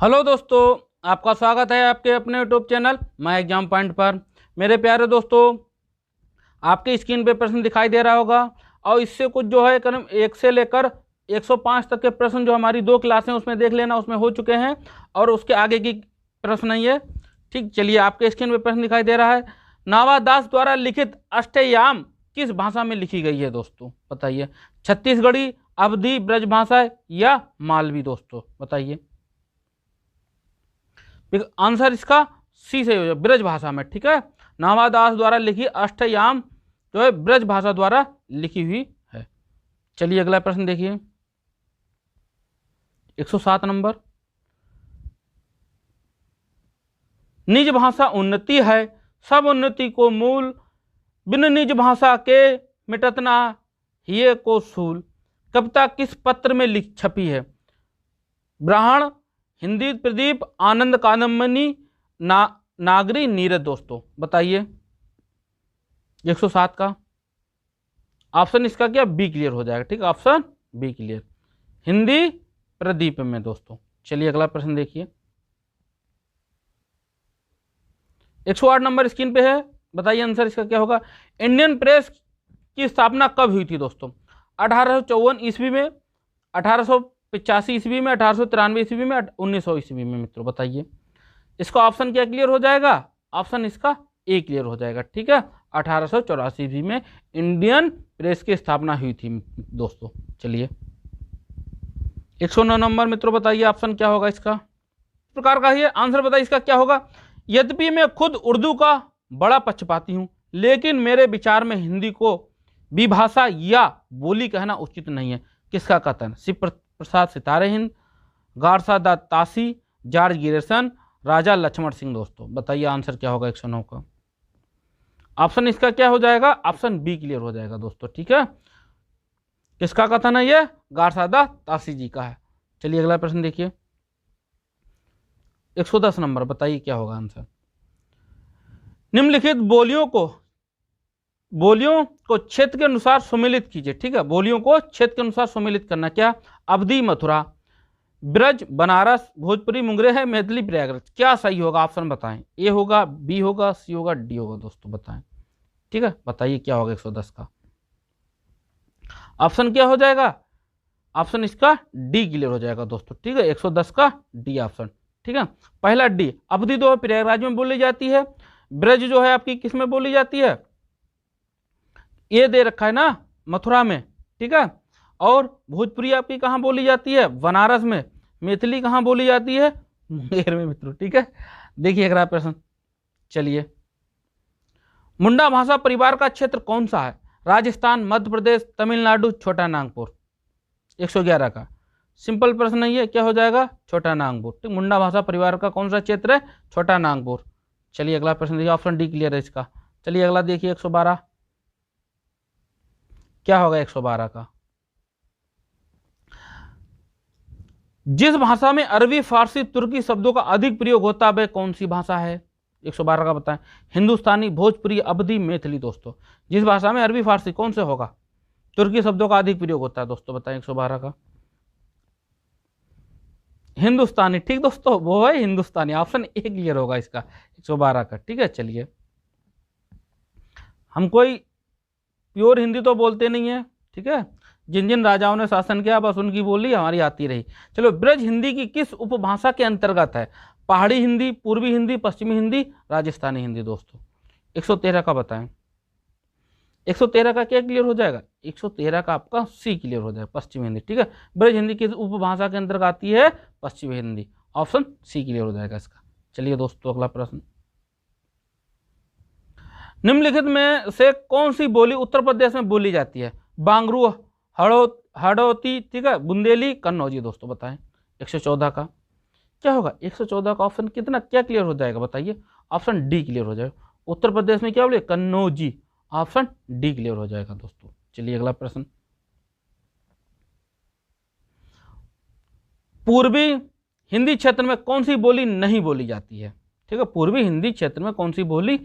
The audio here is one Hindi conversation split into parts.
हेलो दोस्तों, आपका स्वागत है आपके अपने YouTube channel my exam point पर। मेरे प्यारे दोस्तों, आपकी स्क्रीन पे प्रश्न दिखाई दे रहा होगा और इससे कुछ जो है करीब 1 से लेकर 105 तक के प्रश्न जो हमारी 2 क्लासें उसमें देख लेना, उसमें हो चुके हैं और उसके आगे की प्रश्न नहीं है। ठीक, चलिए आपके स्क्रीन पे प्रश्न दिखाई दे रहा है। नावा दास द्वारा लिखित अष्टयाम किस भाषा में लिखी गई है दोस्तों, बताइए। छत्तीसगढ़ी, अवधी, ब्रजभाषा या मालवी दोस्तों, बताइए। आंसर इसका सी से हो जाए, ब्रज भाषा में। ठीक है, नावादास द्वारा लिखी अष्टयाम जो है ब्रज भाषा द्वारा लिखी हुई है। चलिए अगला प्रश्न देखिए, 107 नंबर। निज भाषा उन्नति है, सब उन्नति को मूल, बिन निज भाषा के मिटत ना हिये को सूल। कविता किस पत्र में लिख छपी है? ब्राह्मण, हिंदी प्रदीप, आनंद कादम्बनी, नागरी, नीरज दोस्तों, बताइए। 107 का ऑप्शन इसका क्या, बी क्लियर हो जाएगा। ठीक, option B clear, Hindi Pradeep में दोस्तों। चलिए अगला प्रश्न देखिए, 108 नंबर स्क्रीन पे है, बताइए आंसर इसका क्या होगा। इंडियन प्रेस की स्थापना कब हुई थी दोस्तों? 1854 ईस्वी में, 1885 ईस्वी में, 1893 ईस्वी में, 1900 ईस्वी में मित्रों, बताइए। इसका ऑप्शन क्या क्लियर हो जाएगा? ऑप्शन इसका ए क्लियर हो जाएगा। ठीक है, 1884 ईस्वी में इंडियन प्रेस की स्थापना हुई थी दोस्तों। चलिए 109 नंबर मित्रों, बताइए ऑप्शन क्या होगा इसका। इस प्रकार का ही आंसर बताइए इसका क्या होगा। यद्यपि मैं खुद उर्दू का बड़ा पक्षपाती हूं, लेकिन मेरे विचार में हिंदी को विभाषा या बोली कहना उचित नहीं है। किसका कथन? Shiv Prasad Sitare Hind, Garcin de Tassy, George Grierson, Raja Lakshman Singh दोस्तों, बताइए आंसर क्या होगा 109 का। ऑप्शन इसका क्या हो जाएगा? ऑप्शन बी क्लियर हो जाएगा दोस्तों। ठीक है, किसका कथन है ये? गारसा द तासी जी का है। चलिए अगला प्रश्न देखिए, 110 नंबर, बताइए क्या होगा आंसर। निम्नलिखित बोलियों को क्षेत्र के अनुसार सम्मिलित कीजिए। ठीक है, बोलियों को क्षेत्र के अनुसार सम्मिलित करना। क्या? अवधी मथुरा, ब्रज बनारस, भोजपुरी मुंगरे है, मैथिली प्रयागराज। क्या सही होगा? ऑप्शन बताएं। ए होगा, बी होगा, सी होगा, डी होगा दोस्तों, बताएं। ठीक है, बताइए क्या होगा 110 का। ऑप्शन क्या हो जाएगा? ऑप्शन इसका डी क्लियर हो जाएगा दोस्तों। ठीक है, 110 का डी ऑप्शन। ठीक है, पहला डी। अवधि जो है प्रयागराज में बोली जाती है, ब्रज जो है आपकी किस में बोली जाती है? ये दे रखा है ना, मथुरा में। ठीक है, और भोजपुरी आपकी कहाँ बोली जाती है? बनारस में। मैथिली कहाँ बोली जाती है? मुंगेर में मित्रों। ठीक है, देखिए अगला प्रश्न। चलिए, मुंडा भाषा परिवार का क्षेत्र कौन सा है? राजस्थान, मध्य प्रदेश, तमिलनाडु, छोटा नागपुर। 111 का सिंपल प्रश्न नहीं है, क्या हो जाएगा? छोटा नागपुर। ठीक, मुंडा भाषा परिवार का कौन सा क्षेत्र है? छोटा नागपुर। चलिए अगला प्रश्न देखिए, ऑप्शन डी क्लियर है इसका। चलिए अगला देखिए, 112 क्या होगा 112 का। जिस भाषा में अरबी, फारसी, तुर्की शब्दों का अधिक प्रयोग होता है वह कौन सी भाषा है? 112 का बताएं। हिंदुस्तानी, भोजपुरी, अवधी, मैथिली दोस्तों। जिस भाषा में अरबी, फारसी कौन से होगा? तुर्की शब्दों का अधिक प्रयोग होता है दोस्तों, बताएं 112 का। हिंदुस्तानी। ठीक दोस्तों, वो है हिंदुस्तानी, ऑप्शन ए क्लियर होगा इसका 112 का। ठीक है, चलिए, हम कोई प्योर हिंदी तो बोलते नहीं है। ठीक है, जिन जिन राजाओं ने शासन किया बस उनकी बोली हमारी आती रही। चलो, ब्रज हिंदी की किस उपभाषा के अंतर्गत है? पहाड़ी हिंदी, पूर्वी हिंदी, पश्चिमी हिंदी, राजस्थानी हिंदी दोस्तों। 113 का बताएं। 113 का क्या क्लियर हो जाएगा? 113 का आपका सी क्लियर हो जाएगा, पश्चिमी हिंदी। ठीक है, ब्रज हिंदी किस उपभाषा के अंतर्गत आती है? पश्चिमी हिंदी। ऑप्शन सी क्लियर हो जाएगा इसका। चलिए दोस्तों अगला प्रश्न, निम्नलिखित में से कौन सी बोली उत्तर प्रदेश में बोली जाती है? बांगरू, हड़ौती, ठीक है, बुंदेली, कन्नौजी दोस्तों, बताएं। 114 का क्या होगा? 114 का ऑप्शन कितना क्या क्लियर हो जाएगा, बताइए। ऑप्शन डी क्लियर हो जाएगा। उत्तर प्रदेश में क्या बोले? कन्नौजी। ऑप्शन डी क्लियर हो जाएगा दोस्तों। चलिए अगला प्रश्न, पूर्वी हिंदी क्षेत्र में कौन सी बोली नहीं बोली जाती है? ठीक है, पूर्वी हिंदी क्षेत्र में कौन सी बोली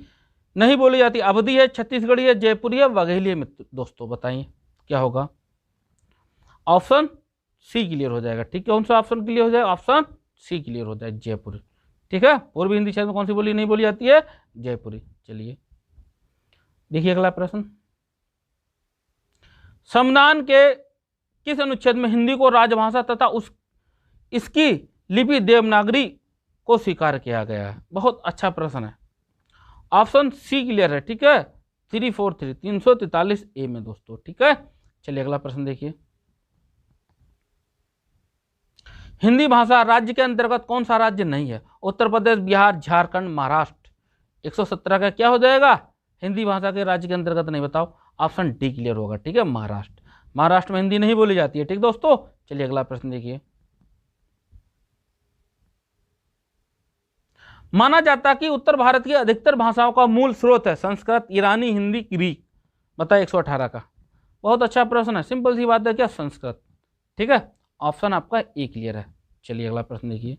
नहीं बोली जाती? अवधी है, छत्तीसगढ़ी है, जयपुरी है, बघेली है दोस्तों, बताइए क्या होगा। ऑप्शन सी क्लियर हो जाएगा। ठीक है, कौन सा ऑप्शन क्लियर हो जाएगा? ऑप्शन सी क्लियर होता है, जयपुरी। ठीक है, पूर्वी हिंदी क्षेत्र में कौन सी बोली नहीं बोली जाती है? जयपुरी। चलिए देखिए अगला प्रश्न, संविधान के किस अनुच्छेद में हिंदी को राजभाषा तथा इसकी लिपि देवनागरी को स्वीकार किया गया है? बहुत अच्छा प्रश्न है, ऑप्शन सी क्लियर है। ठीक है, 343 343A में दोस्तों। ठीक है, चलिए अगला प्रश्न देखिए, हिंदी भाषा राज्य के अंतर्गत कौन सा राज्य नहीं है? उत्तर प्रदेश, बिहार, झारखंड, महाराष्ट्र। 117 का क्या हो जाएगा? हिंदी भाषा के राज्य के अंतर्गत नहीं, बताओ। ऑप्शन डी क्लियर होगा। ठीक है, महाराष्ट्र। महाराष्ट्र में हिंदी नहीं बोली जाती है। ठीक दोस्तों, चलिए अगला प्रश्न देखिए, माना जाता है कि उत्तर भारत की अधिकतर भाषाओं का मूल स्रोत है संस्कृत, ईरानी, हिंदी, ग्रीक। बताइए 118 का। बहुत अच्छा प्रश्न है, सिंपल सी बात है, क्या? संस्कृत। ठीक है, ऑप्शन आपका ए क्लियर है। चलिए अगला प्रश्न देखिए,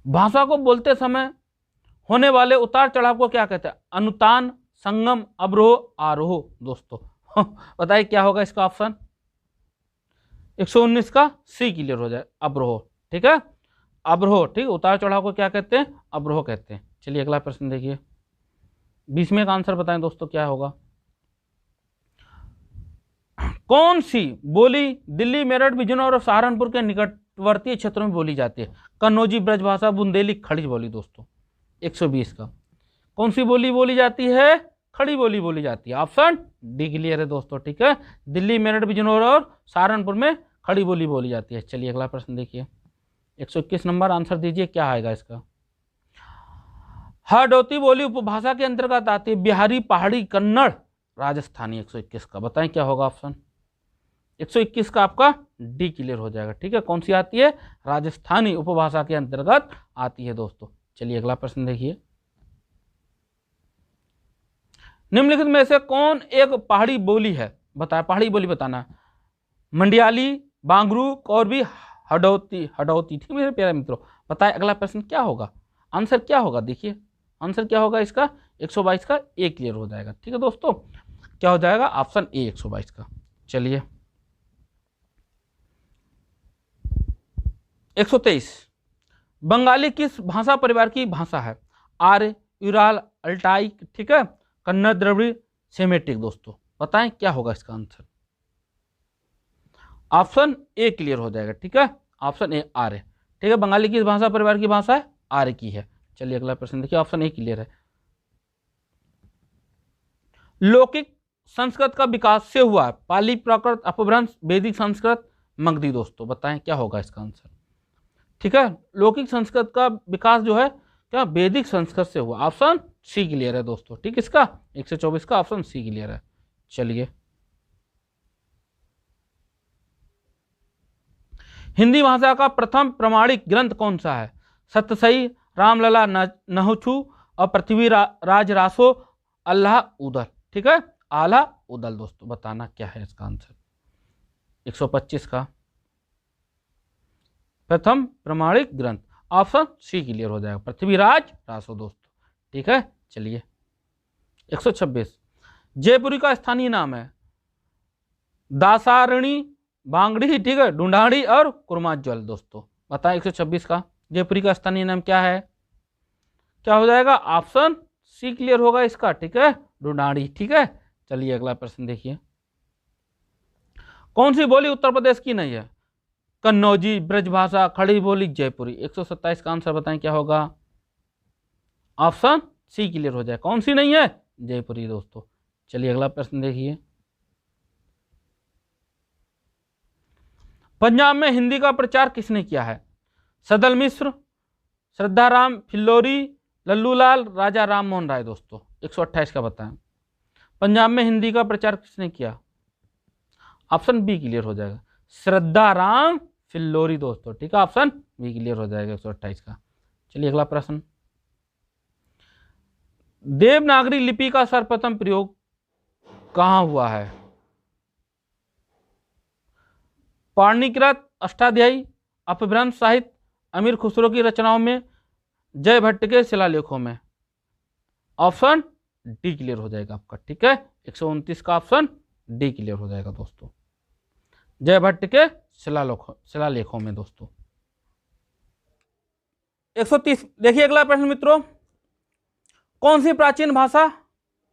भाषा को बोलते समय होने वाले उतार चढ़ाव को क्या कहते हैं? अनुतान, संगम, अवरोह, आरोह। दोस्तों बताइए क्या होगा इसका ऑप्शन? 119 का सी क्लियर हो जाए, अवरोह। ठीक है, अवरोह। ठीक, उतार चढ़ाव को क्या कहते हैं? अवरोह कहते हैं। चलिए अगला प्रश्न देखिए, 20वें का आंसर बताएं दोस्तों क्या होगा? कौन सी बोली दिल्ली, मेरठ, बिजनौर और सहारनपुर के निकटवर्ती क्षेत्रों में बोली जाती है? कन्नौजी ब्रजभाषा, बुंदेली, खड़ी बोली। दोस्तों 120 का कौन सी बोली बोली जाती है? खड़ी बोली बोली जाती है। ऑप्शन डी क्लियर है दोस्तों। ठीक है, दिल्ली, मेरठ, बिजनौर और सहारनपुर में खड़ी बोली बोली जाती है। चलिए अगला प्रश्न देखिए, 121 नंबर, आंसर दीजिए क्या आएगा इसका? हाड़ौती बोली उपभाषा के अंतर्गत आती है, बिहारी, पहाड़ी, कन्नड़, राजस्थानी। 121 का बताएं क्या होगा ऑप्शन? 121 का आपका डी क्लियर हो जाएगा। ठीक है, कौन सी आती है? राजस्थानी उपभाषा के अंतर्गत आती है दोस्तों। चलिए अगला प्रश्न देखिए, निम्नलिखित में से कौन एक पहाड़ी बोली है? बताया, पहाड़ी बोली बताना। मंडियाली, बांगरू, कौरवी, हडौती। हडौती। ठीक है मेरे प्यारे मित्रों, बताए अगला प्रश्न क्या होगा? आंसर क्या होगा? देखिए आंसर क्या होगा इसका? 122 का ए क्लियर हो जाएगा। ठीक है दोस्तों, क्या हो जाएगा? ऑप्शन ए 122 का। चलिए 123, बंगाली किस भाषा परिवार की भाषा है? आर्य, यूराल, अल्टाई। ठीक है, कन्नड़, द्रविड़, सेमेटिक। दोस्तों बताएं क्या होगा इसका आंसर? ऑप्शन ए क्लियर हो जाएगा। ठीक है, ऑप्शन ए आर्य। ठीक है, बंगाली किस भाषा परिवार की भाषा है? आर्य की है। चलिए अगला प्रश्न देखिए, ऑप्शन ए क्लियर है। लौकिक संस्कृत का विकास से हुआ है? पाली, प्राकृत, अपभ्रंश, वैदिक संस्कृत, मगधी। दोस्तों बताएं क्या होगा इसका आंसर? ठीक है, लौकिक संस्कृत का विकास जो है क्या वैदिक संस्कृत से हुआ? ऑप्शन सी क्लियर है दोस्तों। ठीक, इसका 124 का ऑप्शन सी क्लियर है। चलिए हिंदी भाषा का प्रथम प्रमाणिक ग्रंथ कौन सा है? सत्यसाई, रामलला, नहुछु और पृथ्वीराज रासो, अल्लाह उदल। ठीक है, आला उदल। दोस्तों बताना क्या है इसका आंसर? 125 का प्रथम प्रमाणिक ग्रंथ, ऑप्शन सी क्लियर हो जाएगा, पृथ्वीराज रासो। दोस्तों ठीक है, चलिए 126, जयपुरी का स्थानीय नाम है दासारणी, बांगड़ी, ठीक है, ढूंढाड़ी और कुर्माज्वल। दोस्तों बताएं 126 का जयपुरी का स्थानीय नाम क्या है? क्या हो जाएगा? ऑप्शन सी क्लियर होगा इसका। ठीक है, ढूंढाड़ी। ठीक है, चलिए अगला प्रश्न देखिए, कौन सी बोली उत्तर प्रदेश की नहीं है? कन्नौजी, ब्रजभाषा, खड़ी बोली, जयपुरी। 127 का आंसर बताएं क्या होगा? ऑप्शन सी क्लियर हो जाए। कौन सी नहीं है? जयपुरी। दोस्तों चलिए अगला प्रश्न देखिए, पंजाब में हिंदी का प्रचार किसने किया है? सदल मिश्र, श्रद्धाराम फिल्लोरी, लल्लूलाल, राजा राम मोहन राय। दोस्तों 128 का बताएं, पंजाब में हिंदी का प्रचार किसने किया? ऑप्शन बी क्लियर हो जाएगा, श्रद्धाराम फिल्लोरी। दोस्तों ठीक है, ऑप्शन बी क्लियर हो जाएगा 128 का। चलिए अगला प्रश्न, देवनागरी लिपि का सर्वप्रथम प्रयोग कहां हुआ है? पाणिनिकृत, अष्टाध्यायी, अपभ्रंश साहित्य, अमीर खुसरो की रचनाओं में, जय भट्ट के शिलालेखों में। ऑप्शन डी क्लियर हो जाएगा आपका। ठीक है, 129 का ऑप्शन डी क्लियर हो जाएगा दोस्तों, जय भट्ट के शिलालेखों में दोस्तों। 130 देखिए अगला प्रश्न मित्रों, कौन सी प्राचीन भाषा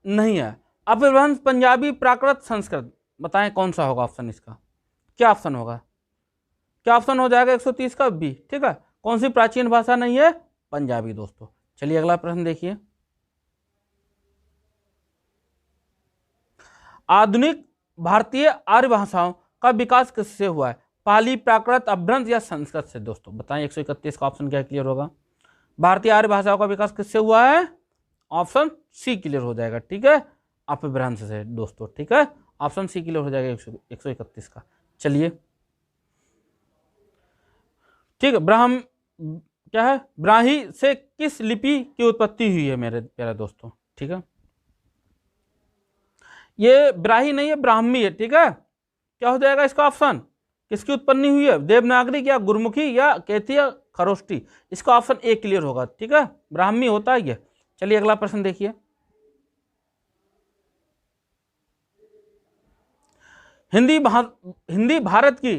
नहीं है? अपभ्रंश, पंजाबी, प्राकृत, संस्कृत। बताएं कौन सा होगा ऑप्शन इसका, क्या ऑप्शन होगा? क्या ऑप्शन हो जाएगा 130 का? बी। ठीक है, कौन सी प्राचीन भाषा नहीं है? पंजाबी दोस्तों। चलिए अगला प्रश्न देखिए, आधुनिक भारतीय आर्य भाषाओं का विकास किससे हुआ है? पाली, प्राकृत, अपभ्रंश या संस्कृत से दोस्तों? बताएं 131 का ऑप्शन क्या क्लियर होगा? भारतीय आर्य भाषाओं का विकास किससे हुआ है? ऑप्शन सी क्लियर हो जाएगा। ठीक है, अपभ्रंश से दोस्तों। ठीक है, ऑप्शन सी क्लियर हो जाएगा 131 का। चलिए ठीक है, क्या है, ब्राही से किस लिपि की उत्पत्ति हुई है मेरे प्यारे दोस्तों? ठीक है, ये ब्राही नहीं है, ब्राह्मी है। ठीक है, क्या हो जाएगा इसका ऑप्शन? किसकी उत्पत्ति हुई है? देवनागरी या गुरमुखी या कैथी या खरोष्टी? इसका ऑप्शन ए क्लियर होगा। ठीक है, ब्राह्मी होता है ये। चलिए अगला प्रश्न देखिए, हिंदी भारत की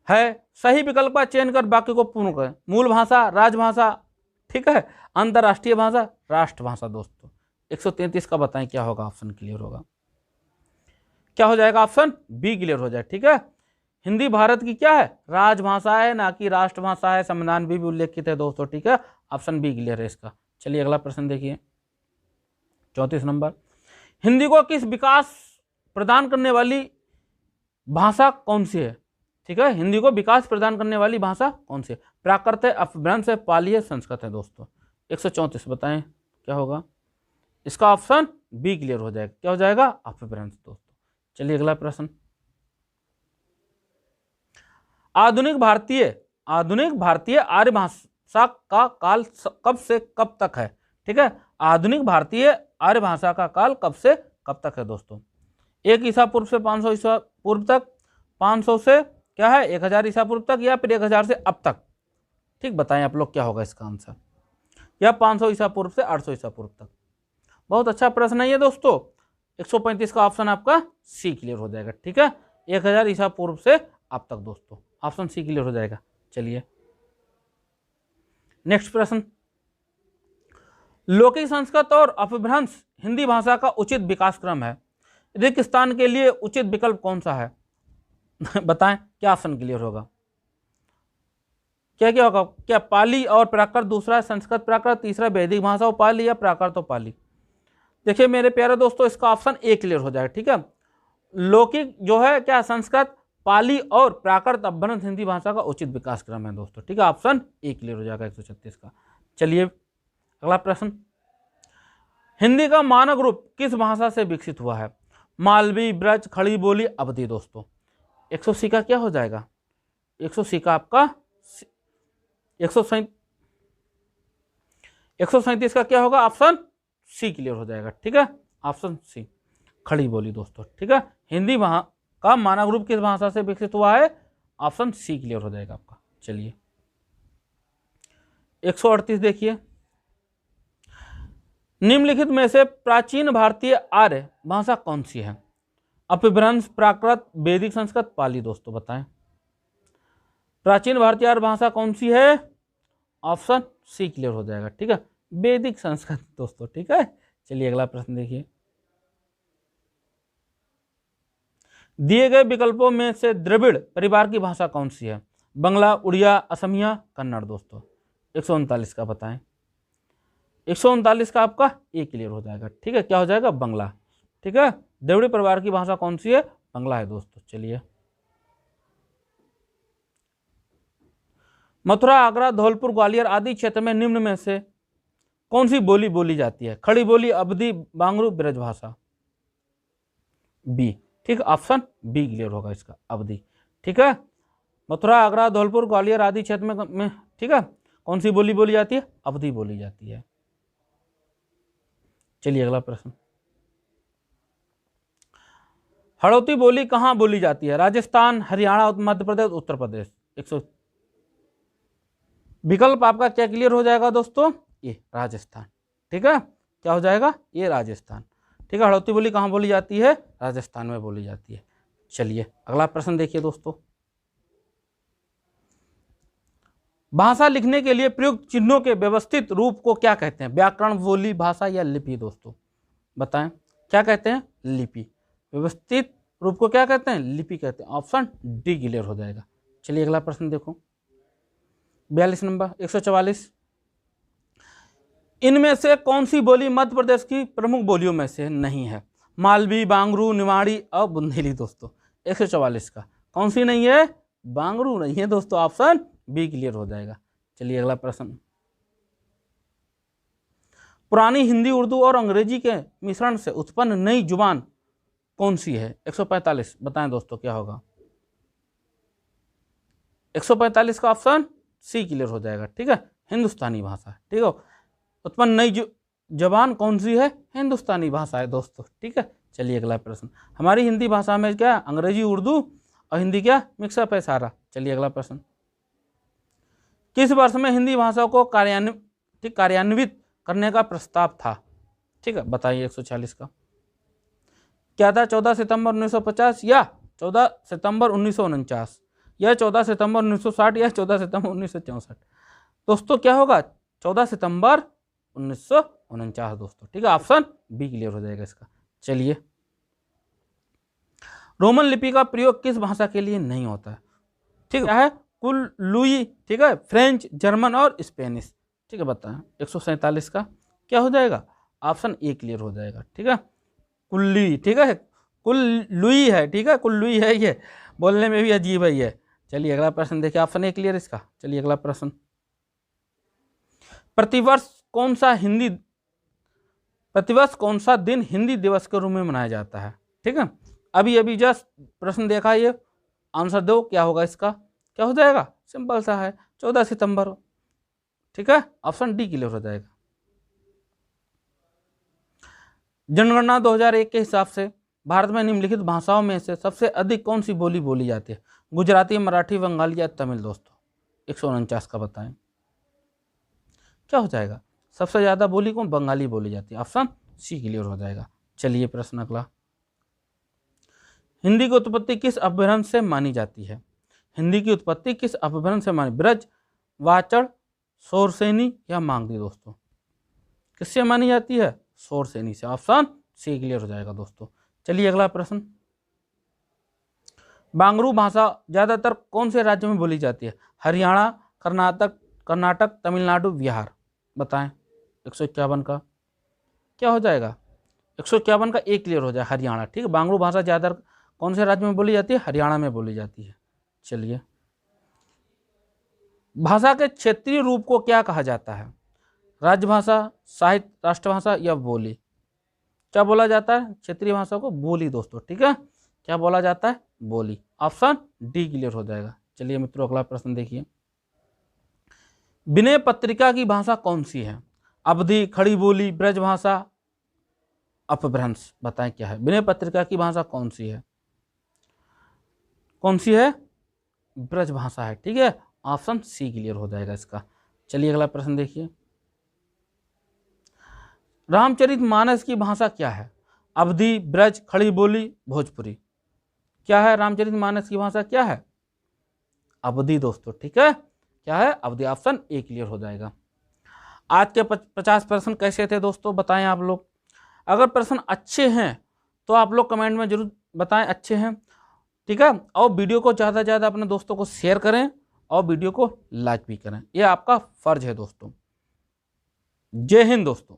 है, सही विकल्प का चयन कर वाक्य को पूर्ण करें। मूल भाषा, राजभाषा, ठीक है, अंतरराष्ट्रीय भाषा, राष्ट्रभाषा दोस्तों। 133 का बताएं क्या होगा? ऑप्शन क्लियर होगा, क्या हो जाएगा? ऑप्शन बी क्लियर हो जाए। ठीक है, हिंदी भारत की क्या है? राजभाषा है, ना कि राष्ट्रभाषा है। संविधान भी उल्लेखित है दोस्तों। ठीक है, ऑप्शन बी क्लियर है इसका। चलिए अगला प्रश्न देखिए, 34 नंबर, हिंदी को किस विकास प्रदान करने वाली भाषा कौन सी है? ठीक है, हिंदी को विकास प्रदान करने वाली भाषा कौन सी है? प्राकृत है, अपभ्रंश है, पाली है, संस्कृत है दोस्तों। 134 बताएं क्या होगा? इसका ऑप्शन बी क्लियर हो जाएगा। क्या हो जाएगा? अपभ्रंश दोस्तों। चलिए अगला प्रश्न, आधुनिक भारतीय आर्य भाषा का काल कब से कब तक है? ठीक है, आधुनिक भारतीय आर्य भाषा का काल कब से कब तक है दोस्तों? 1 ईसा पूर्व से 500 ईसा पूर्व तक, 500 से क्या है 1000 ईसा पूर्व तक, या फिर 1000 से अब तक? ठीक, बताएं आप लोग क्या होगा इसका आंसर? या 500 ईसा पूर्व से 800 ईसा पूर्व तक? बहुत अच्छा प्रश्न है ये दोस्तों। 135 का ऑप्शन आपका सी क्लियर हो जाएगा। ठीक है, 1000 ईसा पूर्व से अब तक दोस्तों, ऑप्शन सी क्लियर हो जाएगा। चलिए नेक्स्ट प्रश्न, लौकिक, संस्कृत और अपभ्रंश हिंदी भाषा का उचित विकास क्रम है। रिक्त स्थान के लिए उचित विकल्प कौन सा है? बताएं क्या ऑप्शन क्लियर होगा? क्या क्या होगा? क्या पाली और प्राकृत दूसरा, संस्कृत प्राकृत तीसरा, वैदिक भाषा पाली या प्राकृत पाली? देखिए मेरे प्यारे दोस्तों, इसका ऑप्शन ए क्लियर हो जाएगा। ठीक है, लौकिक जो है क्या, संस्कृत, पाली और प्राकृत अपभ्रंश हिंदी भाषा का उचित विकास क्रम है दोस्तों। ठीक है, ऑप्शन ए क्लियर हो जाएगा 136 का। चलिए अगला प्रश्न, हिंदी का मानक रूप किस भाषा से विकसित हुआ है? मालवी, ब्रज, खड़ी बोली, अवधी दोस्तों। 180 का क्या हो जाएगा? 180 का आपका 137 का क्या होगा? ऑप्शन सी क्लियर हो जाएगा। ठीक है, ऑप्शन सी खड़ी बोली दोस्तों। ठीक है, हिंदी का मानक रूप किस भाषा से विकसित हुआ है? ऑप्शन सी क्लियर हो जाएगा आपका। चलिए 138 देखिए, निम्नलिखित में से प्राचीन भारतीय आर्य भाषा कौन सी है? अपभ्रंश, प्राकृत, वैदिक, संस्कृत, पाली दोस्तों। बताएं प्राचीन भारतीय आर्य भाषा कौन सी है? ऑप्शन सी क्लियर हो जाएगा। ठीक है, वैदिक, संस्कृत दोस्तों। ठीक है, चलिए अगला प्रश्न देखिए, दिए गए विकल्पों में से द्रविड़ परिवार की भाषा कौन सी है? बंगला, उड़िया, असमिया, कन्नड़ दोस्तों। 139 का बताएं। 139 का आपका ए क्लियर हो जाएगा। ठीक है, क्या हो जाएगा? बंगला। ठीक है, द्रविड़ परिवार की भाषा कौन सी है? बंगला है दोस्तों। चलिए मथुरा, आगरा, धौलपुर, ग्वालियर आदि क्षेत्र में निम्न में से कौन सी बोली बोली जाती है? खड़ी बोली, अवधी, बांगरू, ब्रजभाषा। बी। ठीक, ऑप्शन बी क्लियर होगा इसका, अवधी। ठीक है, मथुरा, आगरा, धौलपुर, ग्वालियर आदि क्षेत्र में ठीक है कौन सी बोली बोली जाती है? अवधी बोली जाती है। चलिए अगला प्रश्न, हड़ौती बोली कहां बोली जाती है? राजस्थान, हरियाणा, मध्य प्रदेश, उत्तर प्रदेश। 100 विकल्प आपका क्या क्लियर हो जाएगा दोस्तों? ये राजस्थान। ठीक है, क्या हो जाएगा? ये राजस्थान। ठीक है, हड़ौती बोली कहां बोली जाती है? राजस्थान में बोली जाती है। चलिए अगला प्रश्न देखिए दोस्तों, भाषा लिखने के लिए प्रयुक्त चिन्हों के व्यवस्थित रूप को क्या कहते हैं? व्याकरण, बोली, भाषा या लिपि? दोस्तों बताएं, क्या कहते हैं? लिपि। व्यवस्थित रूप को क्या कहते हैं? लिपि कहते हैं। ऑप्शन डी क्लियर हो जाएगा। चलिए अगला प्रश्न देखो, 42 नंबर, 144। इनमें से कौन सी बोली मध्य प्रदेश की प्रमुख बोलियों में से नहीं है? मालवी, बांगरू, निमाड़ी और बुंदेली। दोस्तों 144 का कौन सी नहीं है? बांगरू नहीं है दोस्तों। ऑप्शन बी क्लियर हो जाएगा। चलिए अगला प्रश्न, पुरानी हिंदी, उर्दू और अंग्रेजी के मिश्रण से उत्पन्न नई जुबान कौन सी है? 145 बताएं दोस्तों क्या होगा? 145 का ऑप्शन सी क्लियर हो जाएगा। ठीक है, हिंदुस्तानी भाषा है। ठीक है, उत्पन्न नई जबान कौन सी है? हिंदुस्तानी भाषा है दोस्तों। ठीक है, चलिए अगला प्रश्न, हमारी हिंदी भाषा में क्या अंग्रेजी, उर्दू और हिंदी क्या मिक्सअप है सारा। चलिए अगला प्रश्न, किस वर्ष में हिंदी भाषा को कार्यान्वित करने का प्रस्ताव था? ठीक है, बताइए 140 का क्या था? 14 सितंबर 1950 या 14 सितंबर 1949 या 14 सितंबर 1960 या 14 सितंबर 1964? दोस्तों क्या होगा? 14 सितंबर 1949 दोस्तों। ठीक है, ऑप्शन बी क्लियर हो जाएगा इसका। चलिए, रोमन लिपि का प्रयोग किस भाषा के लिए नहीं होता है? ठीक है, क्या है? कुल लुई, ठीक है, फ्रेंच, जर्मन और स्पेनिश। ठीक है, बताएं 147 का क्या हो जाएगा? ऑप्शन ए क्लियर हो जाएगा। ठीक है, कुल्ली, ठीक है, कुल लुई है। ठीक है, कुल लुई है, ये बोलने में भी अजीब है ये। चलिए अगला प्रश्न देखिए, ऑप्शन ए क्लियर इसका। चलिए अगला प्रश्न, प्रतिवर्ष कौन सा दिन हिंदी दिवस के रूप में मनाया जाता है? ठीक है, अभी जस्ट प्रश्न देखा, ये आंसर दो क्या होगा इसका? क्या हो जाएगा? सिंपल सा है, 14 सितंबर। ठीक है, ऑप्शन डी क्लियर हो जाएगा। जनगणना 2001 के हिसाब से भारत में निम्नलिखित भाषाओं में से सबसे अधिक कौन सी बोली बोली जाती है? गुजराती, मराठी, बंगाली या तमिल? दोस्तों 149 का बताएं क्या हो जाएगा? सबसे ज्यादा बोली कौन? बंगाली बोली जाती है। ऑप्शन सी क्लियर हो जाएगा। चलिए प्रश्न अगला, हिंदी की उत्पत्ति किस अपभ्रंश से मानी जाती है? हिंदी की उत्पत्ति किस अपभ्रंश से मानी? ब्रज, वाचड़, शोरसेनी या मागधी? दोस्तों किससे मानी जाती है? शोरसेनी से। ऑप्शन सी क्लियर हो जाएगा दोस्तों। चलिए अगला प्रश्न, बांगरू भाषा ज्यादातर कौन से राज्य में बोली जाती है? हरियाणा, कर्नाटक, तमिलनाडु, बिहार? बताएं 151 का क्या हो जाएगा? 151 का ए क्लियर हो जाए, हरियाणा। ठीक है, बांगरू भाषा ज्यादातर कौन से राज्य में बोली जाती है? हरियाणा में बोली जाती है। चलिए, भाषा के क्षेत्रीय रूप को क्या कहा जाता है? राजभाषा, साहित्य, राष्ट्रभाषा या बोली? क्या बोला जाता है क्षेत्रीय भाषा को? बोली दोस्तों। ठीक है, क्या बोला जाता है? बोली। ऑप्शन डी क्लियर हो जाएगा। चलिए मित्रों अगला प्रश्न देखिए, विनय पत्रिका की भाषा कौन सी है? अवधी, खड़ी बोली, ब्रजभाषा, अपभ्रंश? बताएं क्या है? विनय पत्रिका की भाषा कौन सी है? कौन सी है? ब्रजभाषा है। ठीक है, ऑप्शन सी क्लियर हो जाएगा इसका। चलिए अगला प्रश्न देखिए, रामचरितमानस की भाषा क्या है? अवधी, ब्रज, खड़ी बोली, भोजपुरी? क्या है रामचरितमानस की भाषा? क्या है? अवधी दोस्तों। ठीक है, क्या है? अवधी। ऑप्शन ए क्लियर हो जाएगा। आज के 50 प्रश्न कैसे थे दोस्तों बताएं आप लोग। अगर प्रश्न अच्छे हैं तो आप लोग कमेंट में जरूर बताएं अच्छे हैं। ठीक है, और वीडियो को ज़्यादा से ज़्यादा अपने दोस्तों को शेयर करें और वीडियो को लाइक भी करें, ये आपका फर्ज है दोस्तों। जय हिंद दोस्तों।